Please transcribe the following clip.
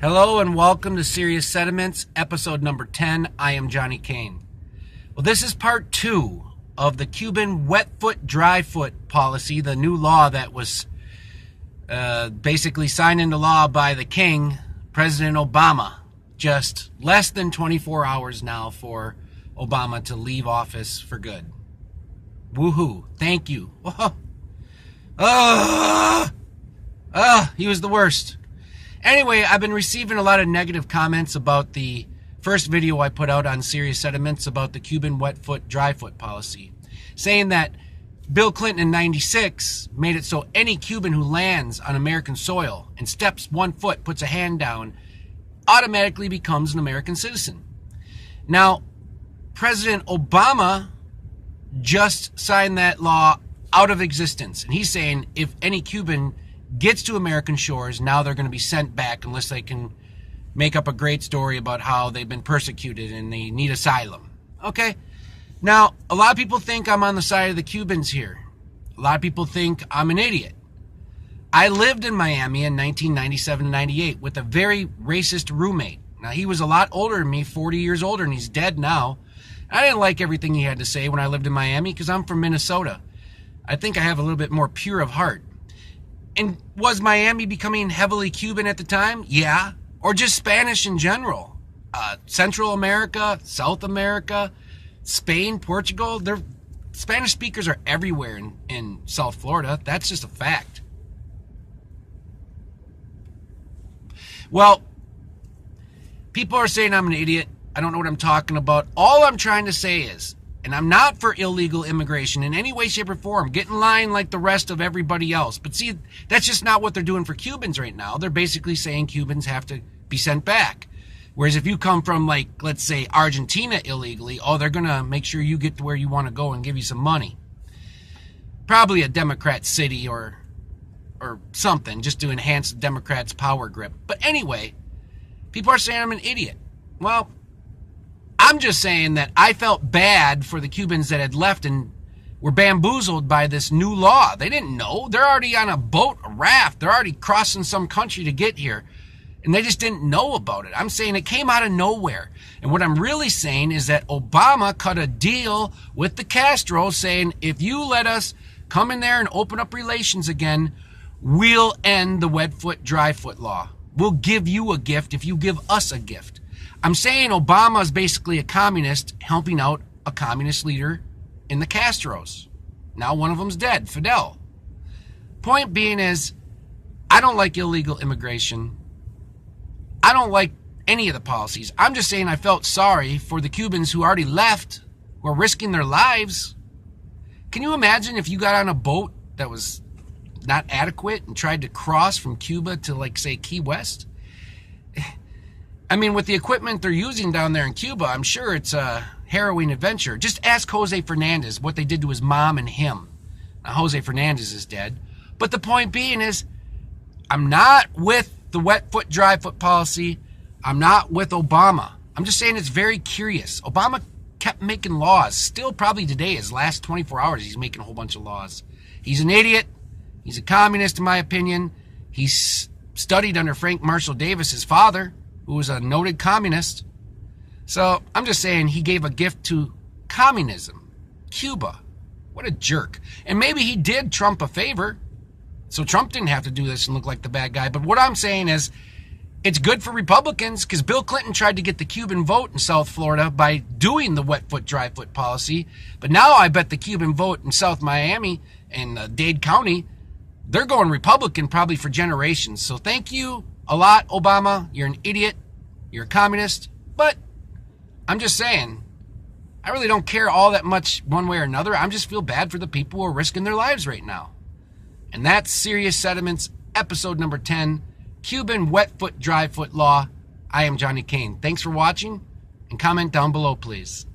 Hello and welcome to Serious Sentiments, episode number 10. I am Johnny Kane. Well, this is part 2 of the Cuban wet foot, dry foot policy, the new law that was basically signed into law by the king, President Obama. Just less than 24 hours now for Obama to leave office for good. Woohoo. Thank you. He was the worst. Anyway, I've been receiving a lot of negative comments about the first video I put out on Serious Sentiments about the Cuban wet foot, dry foot policy, saying that Bill Clinton in '96 made it so any Cuban who lands on American soil and steps 1 foot, puts a hand down, automatically becomes an American citizen. Now, President Obama just signed that law out of existence, and he's saying if any Cuban gets to American shores, now they're going to be sent back unless they can make up a great story about how they've been persecuted and they need asylum. Okay? Now, a lot of people think I'm on the side of the Cubans here. A lot of people think I'm an idiot. I lived in Miami in 1997-98 with a very racist roommate. Now, he was a lot older than me, 40 years older, and he's dead now. I didn't like everything he had to say when I lived in Miami because I'm from Minnesota. I think I have a little bit more pure of heart. And was Miami becoming heavily Cuban at the time? Yeah. Or just Spanish in general? Central America, South America, Spain, Portugal. Spanish speakers are everywhere in South Florida. That's just a fact. Well, people are saying I'm an idiot. I don't know what I'm talking about. All I'm trying to say is, and I'm not for illegal immigration in any way, shape, or form. Get in line like the rest of everybody else. But see, that's just not what they're doing for Cubans right now. They're basically saying Cubans have to be sent back. Whereas if you come from, like, let's say, Argentina illegally, they're going to make sure you get to where you want to go and give you some money. Probably a Democrat city or something, just to enhance the Democrats' power grip. But anyway, people are saying I'm an idiot. Well, I'm just saying that I felt bad for the Cubans that had left and were bamboozled by this new law. They didn't know. They're already on a boat, a raft. They're already crossing some country to get here. And they just didn't know about it. I'm saying it came out of nowhere. And what I'm really saying is that Obama cut a deal with the Castros saying, if you let us come in there and open up relations again, we'll end the wet foot, dry foot law. We'll give you a gift if you give us a gift. I'm saying Obama is basically a communist helping out a communist leader in the Castros. Now one of them's dead, Fidel. Point being is, I don't like illegal immigration. I don't like any of the policies. I'm just saying I felt sorry for the Cubans who already left, who are risking their lives. Can you imagine if you got on a boat that was not adequate and tried to cross from Cuba to, like, say, Key West? I mean, with the equipment they're using down there in Cuba, I'm sure it's a harrowing adventure. Just ask Jose Fernandez what they did to his mom and him. Now, Jose Fernandez is dead. But the point being is, I'm not with the wet foot, dry foot policy. I'm not with Obama. I'm just saying it's very curious. Obama kept making laws. Still probably today, his last 24 hours, he's making a whole bunch of laws. He's an idiot. He's a communist, in my opinion. He's studied under Frank Marshall Davis, his father, who was a noted communist. So I'm just saying he gave a gift to communism. Cuba. What a jerk. And maybe he did Trump a favor, so Trump didn't have to do this and look like the bad guy. But what I'm saying is, it's good for Republicans because Bill Clinton tried to get the Cuban vote in South Florida by doing the wet foot, dry foot policy. But now I bet the Cuban vote in South Miami and Dade County, they're going Republican probably for generations. So thank you a lot, Obama. You're an idiot. You're a communist. But I'm just saying, I really don't care all that much one way or another. I just feel bad for the people who are risking their lives right now. And that's Serious Sentiments, episode number 10, Cuban wet foot, dry foot law. I am Johnny Kane. Thanks for watching, and comment down below, please.